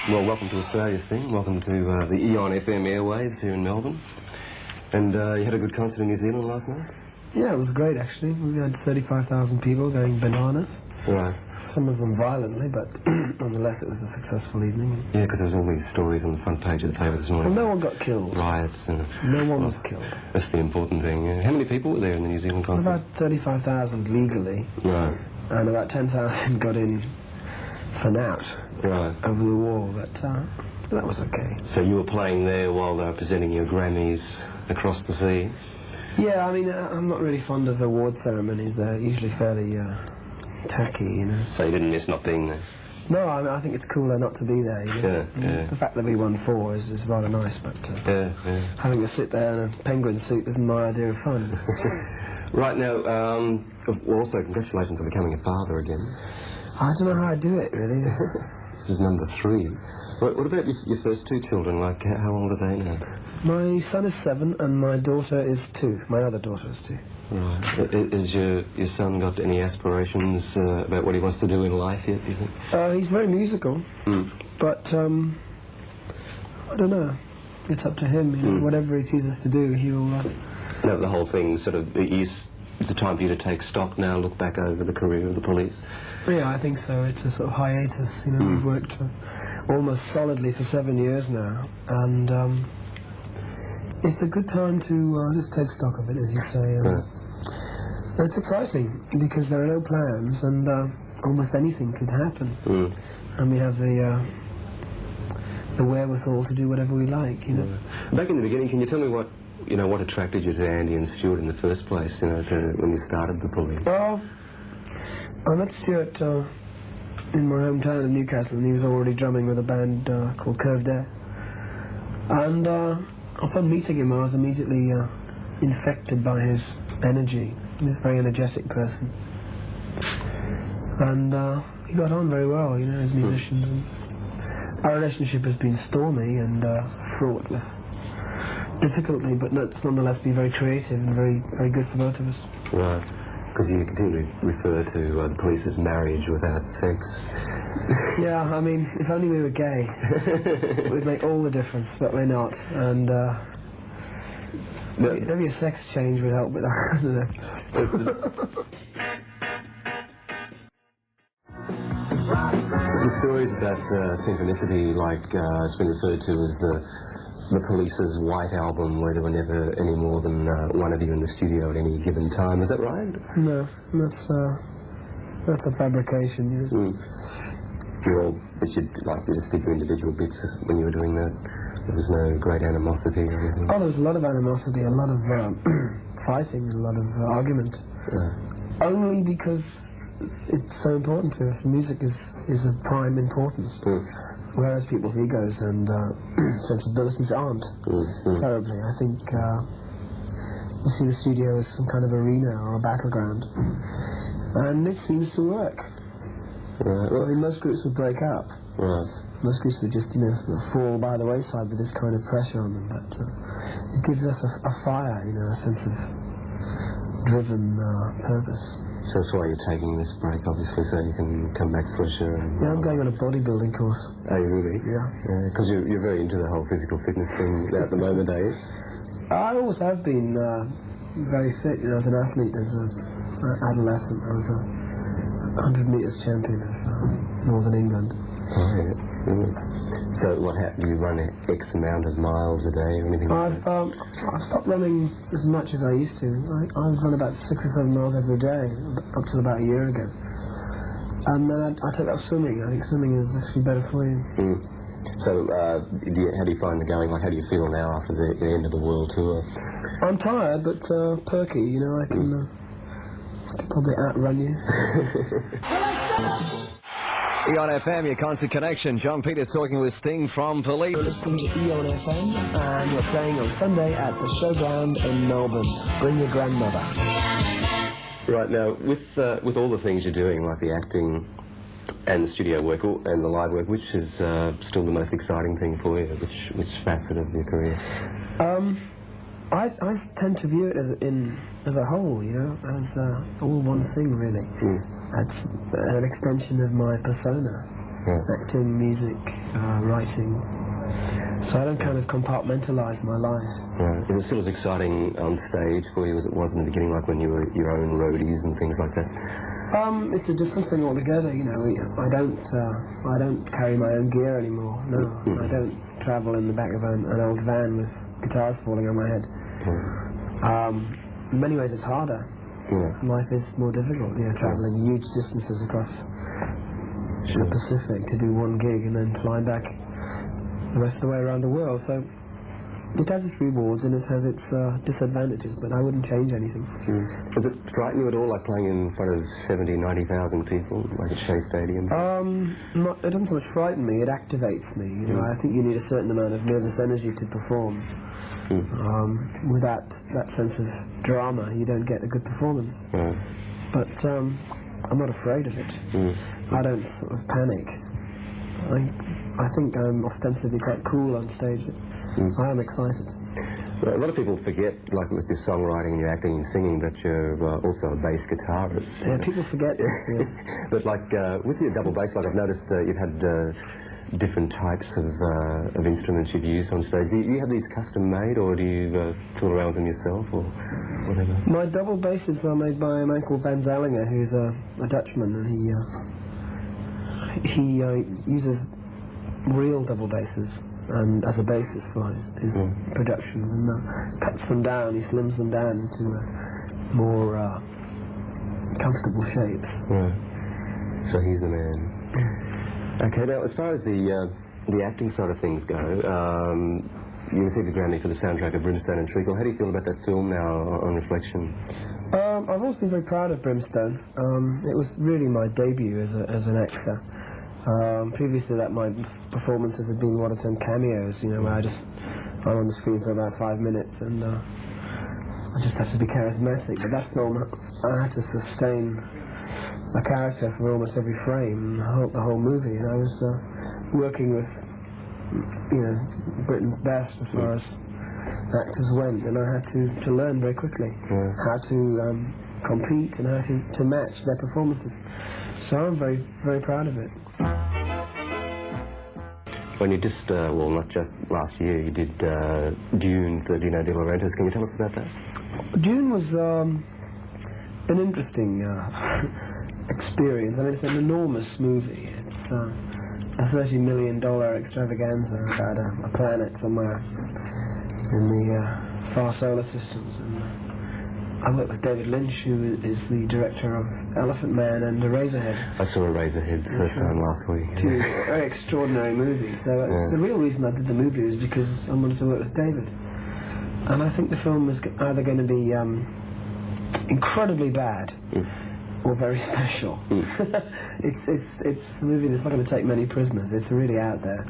Well, welcome to Australia, Sting. Welcome to the EON FM airwaves here in Melbourne. And you had a good concert in New Zealand last night? Yeah, it was great, actually. We had 35,000 people going bananas. Right. Some of them violently, but nonetheless it was a successful evening. Yeah, because there was all these stories on the front page of the paper this morning. Well, no one got killed. Riots. And, no one was killed. That's the important thing. How many people were there in the New Zealand concert? About 35,000 legally. Right. And about 10,000 got in for an out. Right. Over the wall, but that was okay. So you were playing there while they were presenting your Grammys across the sea? Yeah, I mean, I'm not really fond of award ceremonies. They're usually fairly tacky, you know. So you didn't miss not being there? No, I mean, I think it's cooler not to be there, you know. Yeah. The fact that we won 4 is rather nice, but having to sit there in a penguin suit isn't my idea of fun. Right, now, also congratulations on becoming a father again. I don't know how I do it, really. This is number 3. What about your first 2 children? Like, how old are they now? My son is 7 and my daughter is 2. My other daughter is 2. Right. Has your son got any aspirations about what he wants to do in life yet, do you think? He's very musical, but I don't know. It's up to him. You know, whatever he chooses to do, he'll... No, the whole thing sort of... It's a time for you to take stock now, look back over the career of the police. Yeah, I think so. It's a sort of hiatus, you know. We've worked almost solidly for 7 years now, and it's a good time to just take stock of it, as you say. It's exciting, because there are no plans, and almost anything could happen. And we have the wherewithal to do whatever we like, you know. Back in the beginning, can you tell me what attracted you to Andy and Stewart in the first place, you know, when you started the police? I met Stewart in my hometown of Newcastle, and he was already drumming with a band called Curved Air. And upon meeting him, I was immediately infected by his energy. He's a very energetic person. And we got on very well, you know, as musicians. And our relationship has been stormy and fraught with difficulty, but it's nonetheless been very creative and very, very good for both of us. Right. Because you continue to refer to the police as marriage without sex. Yeah, I mean, if only we were gay, it would make all the difference, but we're not. And maybe a sex change would help, but I don't know. The stories about Synchronicity, like it's been referred to as the police's white album, where there were never any more than one of you in the studio at any given time. Is that right? No, that's a fabrication. Yeah. But you just did your individual bits when you were doing that. There was no great animosity or anything. Oh, there was a lot of animosity, a lot of fighting, a lot of argument. Only because it's so important to us. Music is of prime importance. Whereas people's egos and sensibilities aren't terribly. I think you see the studio as some kind of arena or a battleground, and it seems to work. Right. I mean, most groups would break up. Right. Most groups would just, fall by the wayside with this kind of pressure on them. But it gives us a fire, a sense of driven purpose. So that's why you're taking this break, obviously, so you can come back fresher. Yeah, I'm going on a bodybuilding course. Are you really? Yeah. Because you're very into the whole physical fitness thing at the moment, are you? I always have been very fit. As an athlete, as an adolescent, I was a 100 metres champion of Northern England. Oh, yeah. Really? So what do you run X amount of miles a day or anything like that? I've stopped running as much as I used to. I've run about 6 or 7 miles every day, up till about a year ago. And then I took up swimming. I think swimming is actually better for you. So how do you find the going? Like, how do you feel now after the end of the world tour? I'm tired, but perky. I can probably outrun you. EON FM, your constant connection. John Peters talking with Sting from Police. You're listening to EON FM, and we're playing on Sunday at the Showground in Melbourne. Bring your grandmother. Right, now, with all the things you're doing, like the acting and the studio work and the live work, which is still the most exciting thing for you? Which facet of your career? I tend to view it as a whole, as all one thing, really. It's an extension of my persona. acting, music, writing. So I don't kind of compartmentalise my life. Right. Is it still as exciting on stage for you as it was in the beginning, like when you were your own roadies and things like that? It's a different thing altogether. You know, I don't carry my own gear anymore. No, I don't travel in the back of an old van with guitars falling on my head. In many ways, it's harder. Life is more difficult. You know, traveling huge distances across the Pacific to do one gig and then flying back the rest of the way around the world. So it has its rewards and it has its disadvantages, but I wouldn't change anything. Does it frighten you at all, like playing in front of 70, 90,000 people, like at Shea Stadium? It doesn't so much frighten me, it activates me. You know, I think you need a certain amount of nervous energy to perform. Without that sense of drama, you don't get a good performance. But I'm not afraid of it. I don't sort of panic. I think I'm ostensibly quite cool on stage. I am excited. Well, a lot of people forget, like with your songwriting and your acting and singing, that you're also a bass guitarist. Yeah, people forget this. Yeah. But like with your double bass, like I've noticed you've had different types of instruments you've used on stage. Do you have these custom made, or do you tool around with them yourself, or whatever? My double basses are made by a man called Van Zallinger, who's a Dutchman, and he uses real double basses and as a basis for his productions, and cuts them down. He slims them down into more comfortable shapes. Right. So he's the man. Okay, now as far as the acting side of things go, you received a Grammy for the soundtrack of Brimstone and Treacle. How do you feel about that film now on reflection? I've always been very proud of Brimstone. It was really my debut as an actor. Previous to that, my performances had been what are termed cameos, you know, where I'm on the screen for about 5 minutes and I just have to be charismatic. But that film, I had to sustain a character for almost every frame, the whole movie, and I was working with, you know, Britain's best as far as actors went, and I had to learn very quickly how to compete and how to match their performances. So I'm very, very proud of it. When you just, well, not just last year, you did Dune for Dino De Laurentiis. Can you tell us about that? Dune was an interesting experience. I mean, it's an enormous movie. It's a $30 million extravaganza about a planet somewhere in the far solar systems. And I worked with David Lynch, who is the director of Elephant Man and Eraserhead. I saw Eraserhead the first time last week. Two very extraordinary movies. So the real reason I did the movie was because I wanted to work with David. And I think the film is either going to be incredibly bad or very special. It's a movie that's not going to take many prisoners. It's really out there.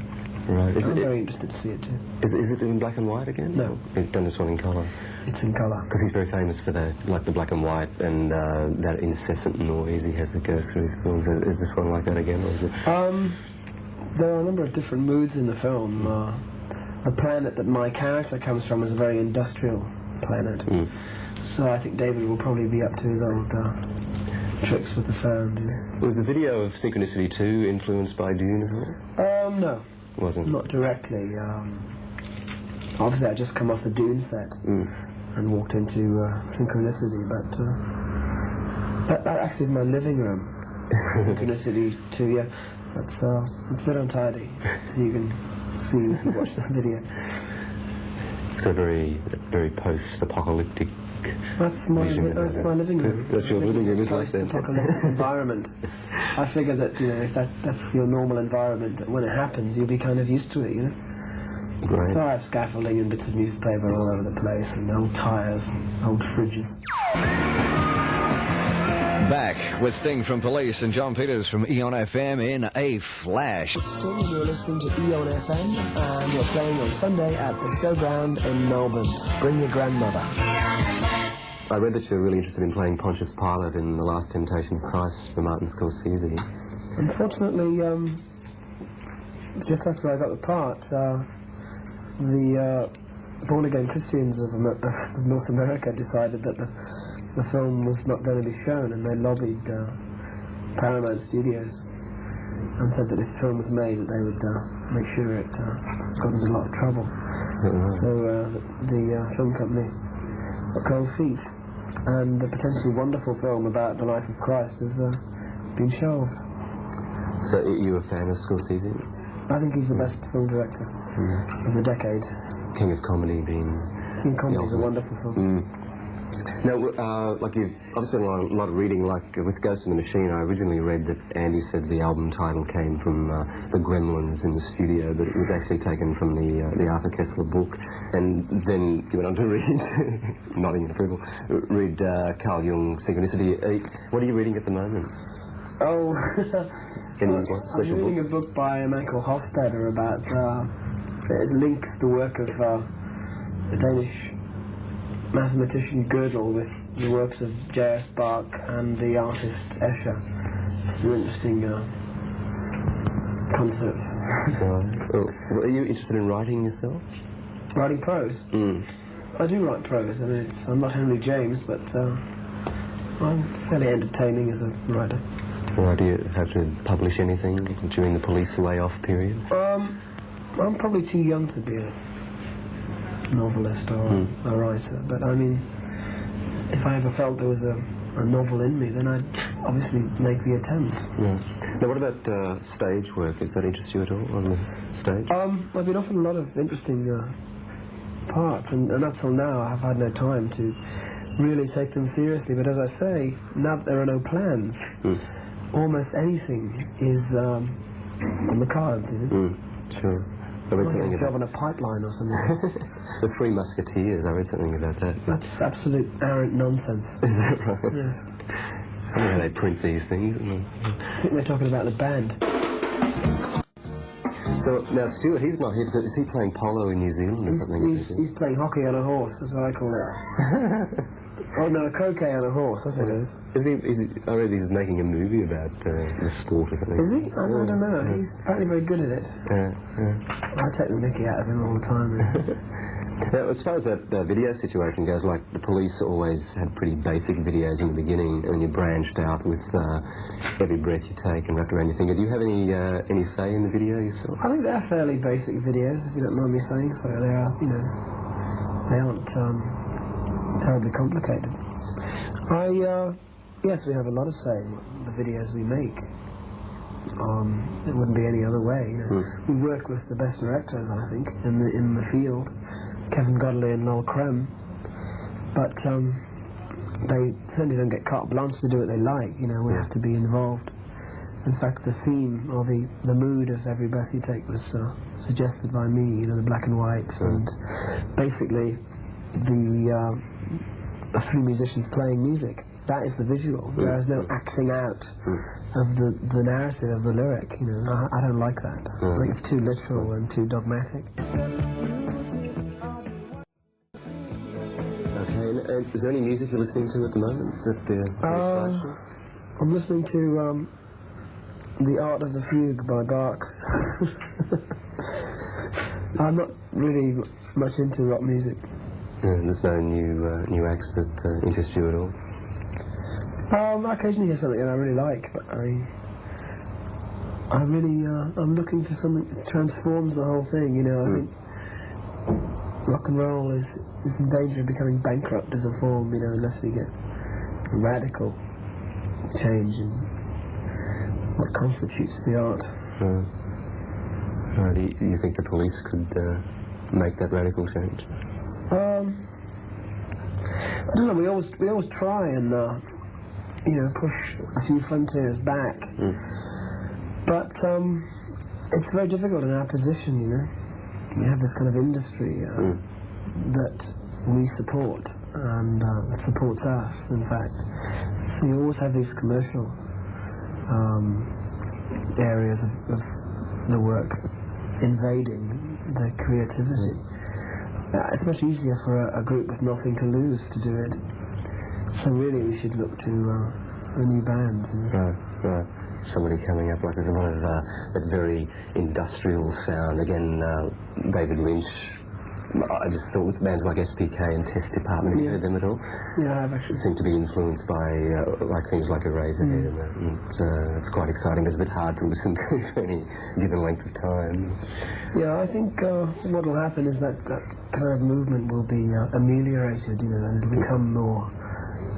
Right. I'm very interested to see it too. Is it in black and white again? No. You've done this one in colour? It's in colour. Because he's very famous for the black and white and that incessant noise he has that goes through his films. Is this one like that again, or is it? There are a number of different moods in the film. The planet that my character comes from is a very industrial planet. So I think David will probably be up to his old tricks with the sound. Was the video of Synchronicity 2 influenced by Dune as well? No. Wasn't? Not directly. Obviously I just come off the Dune set and walked into Synchronicity, but that actually is my living room. Synchronicity 2, yeah. It's a bit untidy, as you can see if you watch the video. It's got a very post-apocalyptic... That's my living room. That's your living room, isn't it? Post-apocalyptic environment. I figure that, you know, if that's your normal environment, that when it happens, you'll be kind of used to it, you know? Right. So I have scaffolding and bits of newspaper all over the place, and old tyres and old fridges. Back with Sting from Police and John Peters from EON FM in a flash. Sting, you're listening to EON FM, and we're playing on Sunday at the Showground in Melbourne. Bring your grandmother. I read that you're really interested in playing Pontius Pilate in The Last Temptation of Christ for Martin Scorsese. Unfortunately, just after I got the part, the born-again Christians of North America decided that the film was not going to be shown, and they lobbied Paramount Studios and said that if the film was made, that they would make sure it got into a lot of trouble. So the film company got cold feet, and the potentially wonderful film about the life of Christ has been shelved. So you a fan of Scorsese? I think he's the best film director of the decade. King of Comedy being... King of Comedy is a wonderful film. Now, like you've obviously done a lot of reading, like with Ghost in the Machine, I originally read that Andy said the album title came from the Gremlins in the studio, but it was actually taken from the Arthur Koestler book. And then you went on to read, nodding in approval, read Carl Jung's Synchronicity. What are you reading at the moment? Oh, Any I'm special reading book? a book by a man called Hofstadter about, it links the work of the Danish mathematician Gödel with the works of J.S. Bach and the artist Escher. It's an interesting concept. Are you interested in writing yourself? Writing prose? I do write prose. I mean, I'm not Henry James, but I'm fairly entertaining as a writer. Or do you have to publish anything during the police layoff period? I'm probably too young to be a novelist or a writer, but I mean, if I ever felt there was a novel in me, then I'd obviously make the attempt. Yeah. Now, what about stage work? Does that interest you at all on the stage? I've been offered a lot of interesting parts, and up till now I've had no time to really take them seriously, but as I say, now that there are no plans, almost anything is on the cards, you know? Sure. I read something Like a job about on a pipeline or something. the Three Musketeers. I read something about that. That's absolute arrant nonsense. Is that right? Yes. I don't know how they print these things. I think they're talking about the band. So, now Stewart, he's not here, but is he playing polo in New Zealand or something? He's playing hockey on a horse, that's what I call it. Oh no, a croquet on a horse, that's what it is. I read he's making a movie about the sport or something. Is he? I don't know. He's apparently very good at it. I take the mickey out of him all the time. Now, as far as that video situation goes, like the police always had pretty basic videos in the beginning, and you branched out with every breath you take and wrapped around your finger. Do you have any say in the video yourself? I think they're fairly basic videos, if you don't mind me saying so. They are, you know, they aren't terribly complicated. Yes, we have a lot of say in the videos we make. It wouldn't be any other way, you know. We work with the best directors, I think, in the field, Kevin Godley and Noel Creme, but they certainly don't get carte blanche to do what they like, you know. We have to be involved. In fact, the theme, or the mood of Every Breath You Take was suggested by me, you know, the black and white, and basically the three musicians playing music. That is the visual. There is no acting out of the narrative of the lyric, you know. I don't like that. I think it's too literal and too dogmatic. Okay, and is there any music you're listening to at the moment that excites you? I'm listening to The Art of the Fugue by Bach. I'm not really much into rock music. There's no new acts that interest you at all? I occasionally hear something that I really like, but I'm looking for something that transforms the whole thing, you know. I think rock and roll is in danger of becoming bankrupt as a form, you know, unless we get a radical change in what constitutes the art. Do you think the police could make that radical change? I don't know. We always try and you know, push a few frontiers back, but it's very difficult in our position. You know, we have this kind of industry that we support and that supports us. In fact, so you always have these commercial areas of the work invading the creativity. It's much easier for a group with nothing to lose to do it. So really we should look to the new bands. Right. Somebody coming up, like there's a lot of that very industrial sound. Again, David Lynch I just thought with bands like SPK and Test Department, have you heard them at all? Yeah, I've actually. Seem to be influenced by like things like Eraserhead, and that. And it's quite exciting. It's a bit hard to listen to for any given length of time. Yeah, I think what will happen is that kind of movement will be ameliorated, you know, and it'll become more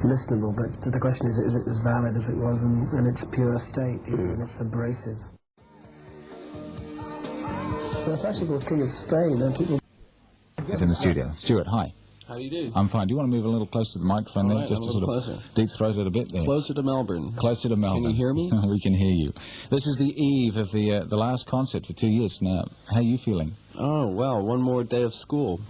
listenable. But the question is it as valid as it was in its pure state, you know, and it's abrasive. Well, it's actually called King of Spain, and people. He's in the studio. Stuart, hi. How do you do? I'm fine. Do you want to move a little closer to the microphone there? Right, just a to little sort closer. of deep-throat it a bit there. Closer to Melbourne. Closer to Melbourne. Can you hear me? We can hear you. This is the eve of the last concert for 2 years now. How are you feeling? Oh, well, one more day of school.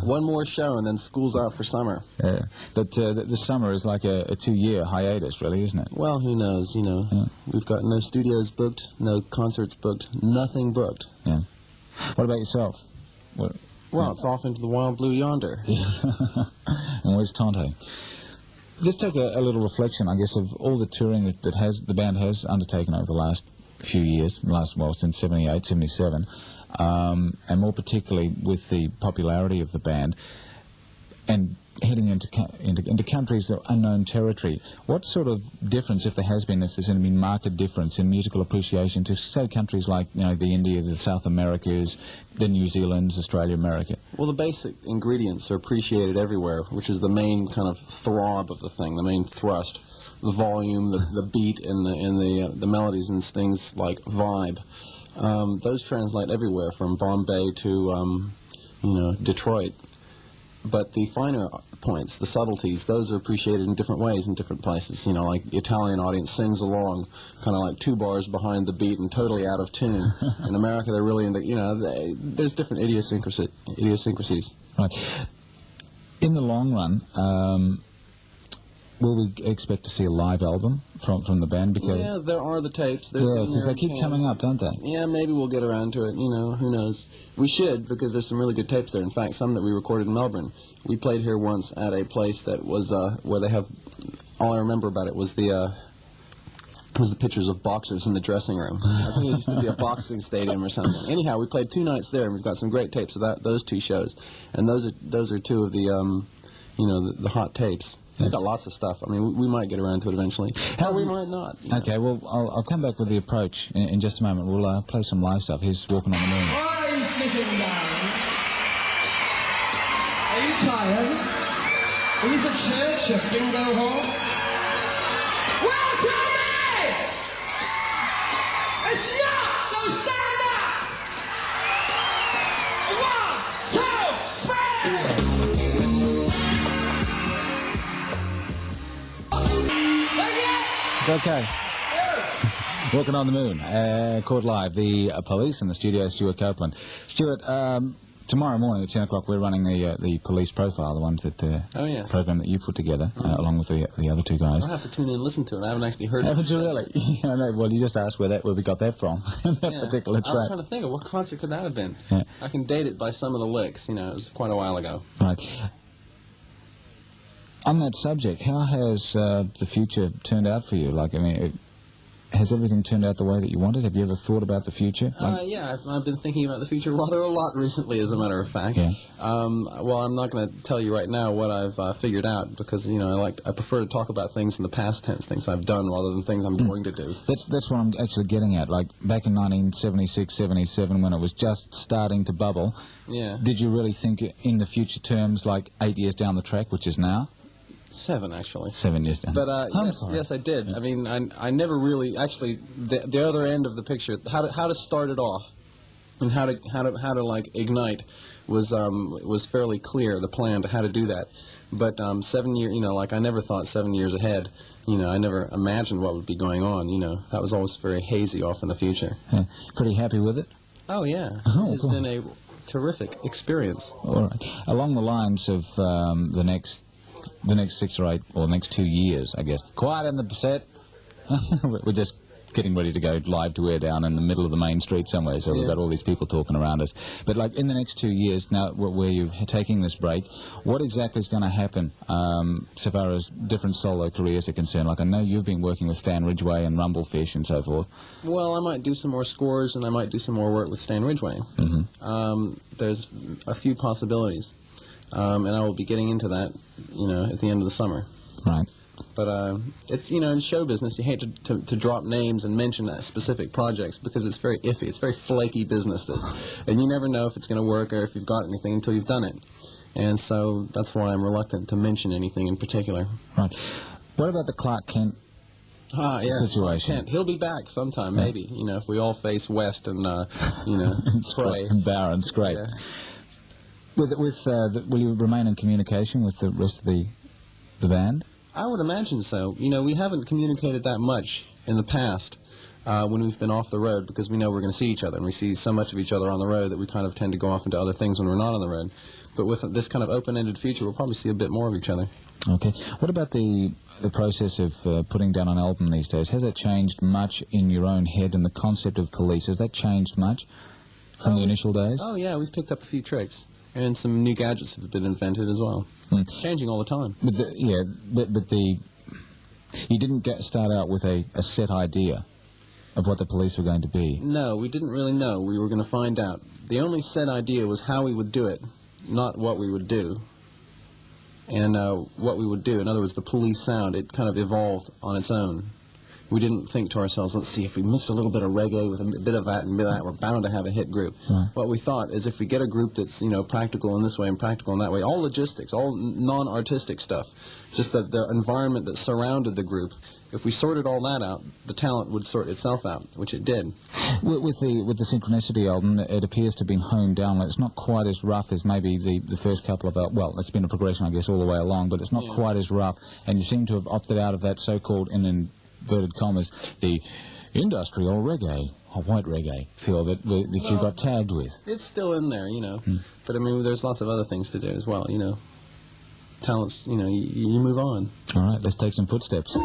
One more show and then school's out for summer. Yeah. But this summer is like a 2-year hiatus, really, isn't it? Well, who knows, you know. Yeah. We've got no studios booked, no concerts booked, nothing booked. Yeah. What about yourself? Well, it's off into the wild blue yonder. And where's Tonto? Let's take a little reflection, I guess, of all the touring that the band has undertaken over the last few years, since 78, 77, and more particularly with the popularity of the band, and heading into countries of unknown territory. What sort of difference, if there has been, if there's going to be marked difference in musical appreciation to, say, countries like, you know, the India, the South Americas, the New Zealands, Australia, America? Well, the basic ingredients are appreciated everywhere, which is the main kind of throb of the thing, the main thrust. The volume, the beat, and the melodies and things like vibe. Those translate everywhere, from Bombay to, you know, Detroit. But the finer points, the subtleties, those are appreciated in different ways in different places. You know, like the Italian audience sings along, kind of like 2 bars behind the beat and totally out of tune. In America, they're really into, you know, there's different idiosyncrasies. Right. In the long run, will we expect to see a live album from the band? Because yeah, there are the tapes. because they keep coming up, don't they? Yeah, maybe we'll get around to it. You know, who knows? We should, because there's some really good tapes there. In fact, some that we recorded in Melbourne. We played here once at a place that was where they have. All I remember about it was the pictures of boxers in the dressing room. I think it used to be a boxing stadium or something. Anyhow, we played 2 nights there, and we've got some great tapes of those 2 shows. And those are 2 of the you know, the hot tapes. We've got lots of stuff. I mean, we might get around to it eventually. Or we might not. You know. Okay, well, I'll come back with the approach in just a moment. We'll play some live stuff. Here's Walking on the Moon. Why are you sitting down? Are you tired? Is the church a bingo hall? Well, Tommy! It's not, so stand up! 1, 2, 3! It's okay. Walking on the Moon, caught live. The police in the studio, Stewart Copeland. Stewart, tomorrow morning at 10 o'clock we're running the police profile, the ones that program that you put together, along with the other 2 guys. I'll have to tune in and listen to it. I haven't actually heard it. Haven't you really? Yeah, no, well, you just asked where we got that from, that particular track. I was trying to think of what concert could that have been. Yeah. I can date it by some of the licks. You know, it was quite a while ago. Right. On that subject, how has the future turned out for you? Like, I mean, has everything turned out the way that you wanted? Have you ever thought about the future? Yeah, I've been thinking about the future rather a lot recently, as a matter of fact. Yeah. Well, I'm not going to tell you right now what I've figured out, because, you know, I prefer to talk about things in the past tense, things I've done, rather than things I'm going to do. That's what I'm actually getting at. Like, back in 1976, 77, when it was just starting to bubble, did you really think in the future terms, like 8 years down the track, which is now? 7, actually. 7 years down. But yes, I did. I mean, I never really actually the other end of the picture, how to start it off, and how to like ignite was fairly clear, the plan to how to do that. But 7 years, you know, like I never thought 7 years ahead. You know, I never imagined what would be going on. You know, that was always very hazy off in the future. Yeah. Pretty happy with it? Oh yeah, it's been a terrific experience. All right. Along the lines of the next 6 or 8, or the next 2 years, I guess. Quiet in the set. We're just getting ready to go live to air down in the middle of the main street somewhere, so we've got all these people talking around us. But, like, in the next 2 years, now where you're taking this break, what exactly is going to happen so far as different solo careers are concerned? Like, I know you've been working with Stan Ridgway and Rumblefish and so forth. Well, I might do some more scores, and I might do some more work with Stan Ridgway. There's a few possibilities, and I will be getting into that, at the end of the summer. Right. But it's, in show business, you hate to drop names and mention specific projects because it's very iffy. It's very flaky business, this. And you never know if it's going to work or if you've got anything until you've done it. And so that's why I'm reluctant to mention anything in particular. Right. What about the Clark Kent situation? Kent. He'll be back sometime, maybe, if we all face west and, pray. And bow and scrape. Yeah. Will you remain in communication with the rest of the band? I would imagine so. We haven't communicated that much in the past when we've been off the road because we know we're going to see each other, and we see so much of each other on the road that we kind of tend to go off into other things when we're not on the road. But with this kind of open-ended future, we'll probably see a bit more of each other. Okay. What about the process of putting down an album these days? Has that changed much in your own head, and the concept of Police? Has that changed much from the initial days? Oh, yeah. We've picked up a few tricks. And some new gadgets have been invented as well. Changing all the time. But you didn't start out with a set idea of what the Police were going to be. No, we didn't really know. We were going to find out. The only set idea was how we would do it, not what we would do. And what we would do, in other words, the Police sound, it kind of evolved on its own. We didn't think to ourselves, let's see, if we mix a little bit of reggae with a bit of that and a bit of that, we're bound to have a hit group. Right. What we thought is if we get a group that's, practical in this way and practical in that way, all logistics, all non-artistic stuff, just that the environment that surrounded the group, if we sorted all that out, the talent would sort itself out, which it did. With the Synchronicity album, it appears to have been honed down. It's not quite as rough as maybe the first couple of... well, it's been a progression, I guess, all the way along, but it's not quite as rough, and you seem to have opted out of that so-called, in inverted commas, the industrial reggae, or white reggae feel that you got tagged with. It's still in there, But, I mean, there's lots of other things to do as well, Talents, you move on. All right, let's take some footsteps.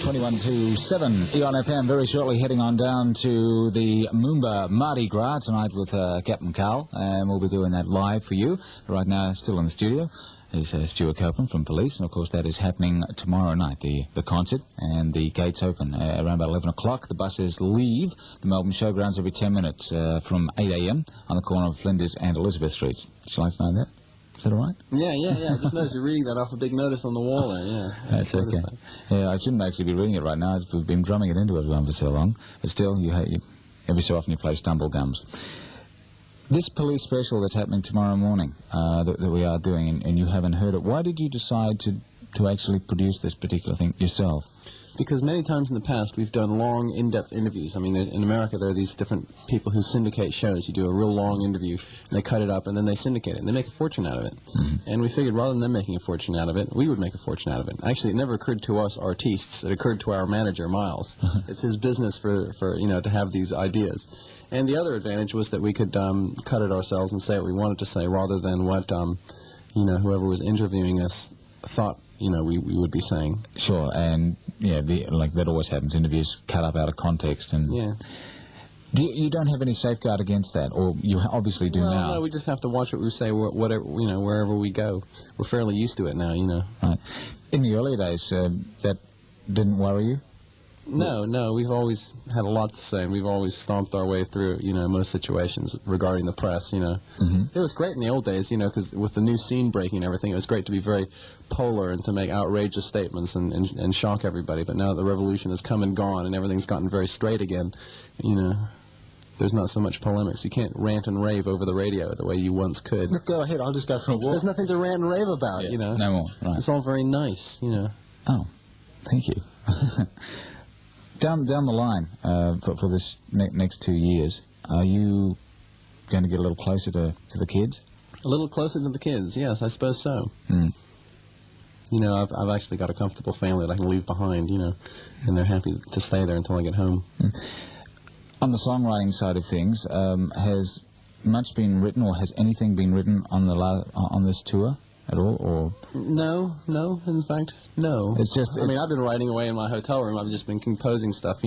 21 to 7, EON FM, very shortly heading on down to the Moomba Mardi Gras tonight with Captain Carl, and we'll be doing that live for you. Right now, still in the studio, is Stewart Copeland from Police, and of course that is happening tomorrow night, the concert, and the gates open around about 11 o'clock. The buses leave the Melbourne Showgrounds every 10 minutes from 8 a.m. on the corner of Flinders and Elizabeth Streets. Would you like to know that? Is that all right? Yeah. I just noticed you're reading that off a big notice on the wall there, yeah. That's okay. Yeah, I shouldn't actually be reading it right now. We've been drumming it into everyone for so long. But still, every so often you play stumble gums. This Police special that's happening tomorrow morning that we are doing, and you haven't heard it, why did you decide to actually produce this particular thing yourself? Because many times in the past we've done long, in-depth interviews. I mean, in America there are these different people who syndicate shows. You do a real long interview, and they cut it up, and then they syndicate it, and they make a fortune out of it. Mm-hmm. And we figured rather than them making a fortune out of it, we would make a fortune out of it. Actually, it never occurred to us artistes. It occurred to our manager, Miles. It's his business for to have these ideas. And the other advantage was that we could cut it ourselves and say what we wanted to say rather than what, whoever was interviewing us thought, we would be saying. Sure, and, like that always happens, interviews cut up out of context. And yeah. You don't have any safeguard against that, or you obviously do now? No, we just have to watch what we say, whatever, wherever we go. We're fairly used to it now, Right. In the early days, that didn't worry you? No, we've always had a lot to say, and we've always stomped our way through, most situations regarding the press, Mm-hmm. It was great in the old days, because with the new scene breaking and everything, it was great to be very polar and to make outrageous statements and shock everybody. But now that the revolution has come and gone and everything's gotten very straight again, there's not so much polemics. You can't rant and rave over the radio the way you once could. Go ahead, I'll just go for a walk. There's nothing to rant and rave about, No more, right. It's all very nice, Oh, thank you. Down the line, for this next 2 years, are you going to get a little closer to the kids? A little closer to the kids, yes, I suppose so. Mm. I've actually got a comfortable family that I can leave behind, and they're happy to stay there until I get home. Mm. On the songwriting side of things, has much been written, or has anything been written on this tour? at all, or? No, in fact, no. It's just... I mean, I've been writing away in my hotel room. I've just been composing stuff,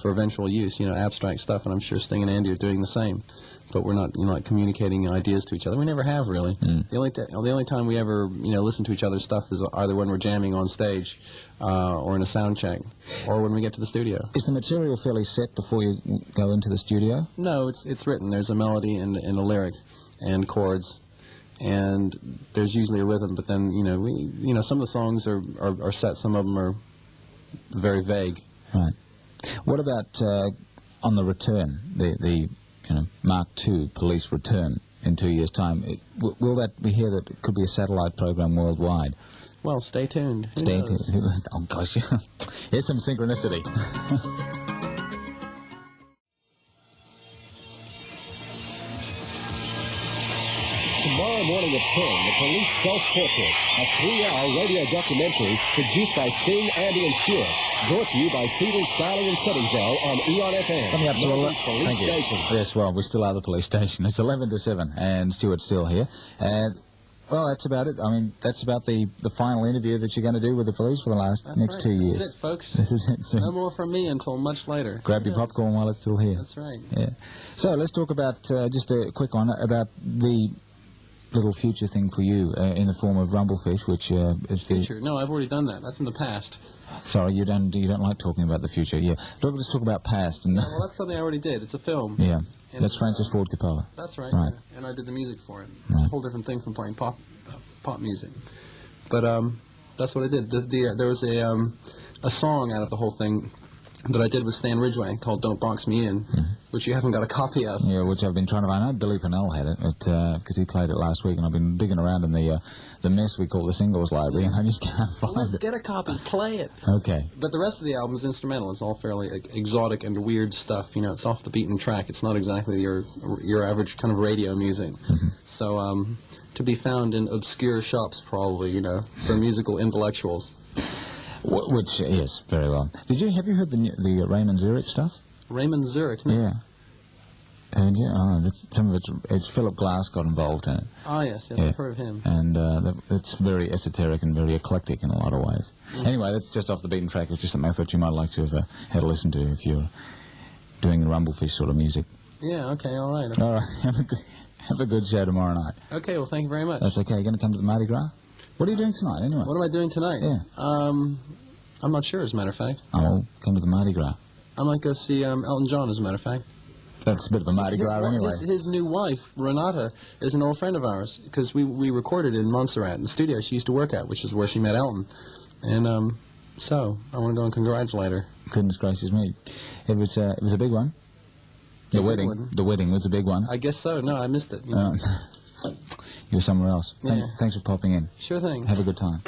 for eventual use, abstract stuff, and I'm sure Sting and Andy are doing the same. But we're not, like communicating ideas to each other. We never have, really. The only time we ever, listen to each other's stuff is either when we're jamming on stage, or in a sound check, or when we get to the studio. Is the material fairly set before you go into the studio? No, it's written. There's a melody and a lyric, and chords, and there's usually a rhythm. But then, some of the songs are set. Some of them are very vague. Right. What about on the return, the Mark II Police return in 2 years' time? Will that we hear that it could be a satellite program worldwide? Well, stay tuned. Stay tuned. Oh gosh, here's some synchronicity. Tomorrow morning at 10, the Police Self-Portrait, a 3-hour radio documentary produced by Sting, Andy and Stewart. Brought to you by Cedars Styling and Setting Gel on EON FM. Coming up to Melbourne's police Thank you. station. Yes, well, we still are the police station. It's 11 to 7, and Stuart's still here. And well, that's about it. I mean, that's about the final interview that you're going to do with the police for the next 2 years. This is it, folks. This is it. So no more from me until much later. grab your popcorn while it's still here. That's right. Yeah. So let's talk about just a quick one about the little future thing for you in the form of Rumblefish, which is Future? No, I've already done that. That's in the past. Sorry, you don't like talking about the future. Yeah, let's talk about past. And Well, that's something I already did. It's a film. yeah, And that's Francis Ford Coppola. That's right. Right. Yeah. And I did the music for it. It's a whole different thing from playing pop music. But that's what I did. There was a song out of the whole thing that I did with Stan Ridgway called "Don't Box Me In," which you haven't got a copy of. Yeah, which I've been trying to find. I know Billy Pennell had it, because he played it last week, and I've been digging around in the mess we call the singles library, and I just can't find it. Get a copy, play it. Okay. But the rest of the album is instrumental. It's all fairly exotic and weird stuff. It's off the beaten track. It's not exactly your average kind of radio music. So to be found in obscure shops, probably, for musical intellectuals. Which, yes, very well. Have you heard the Raymond Zurich stuff? Raymond Zurich? No. Yeah. And some of it's Philip Glass got involved in it. Ah, yes, Yeah. I've heard of him. And it's very esoteric and very eclectic in a lot of ways. Anyway, that's just off the beaten track. It's just something I thought you might like to have had a listen to if you're doing the Rumblefish sort of music. Yeah, okay, all right. All right, have a good show tomorrow night. Okay, well, thank you very much. That's okay. You're going to come to the Mardi Gras? What are you doing tonight, anyway? What am I doing tonight? Yeah. I'm not sure, as a matter of fact. Oh, come to the Mardi Gras. I might go see Elton John, as a matter of fact. That's a bit of a Mardi Gras anyway. His new wife, Renata, is an old friend of ours, because we recorded in Montserrat, in the studio she used to work at, which is where she met Elton. And so, I want to go and congratulate her. Goodness gracious me. It was a big one. The wedding was a big one. I guess so. No, I missed it. You were somewhere else. Yeah. Thanks for popping in. Sure thing. Have a good time.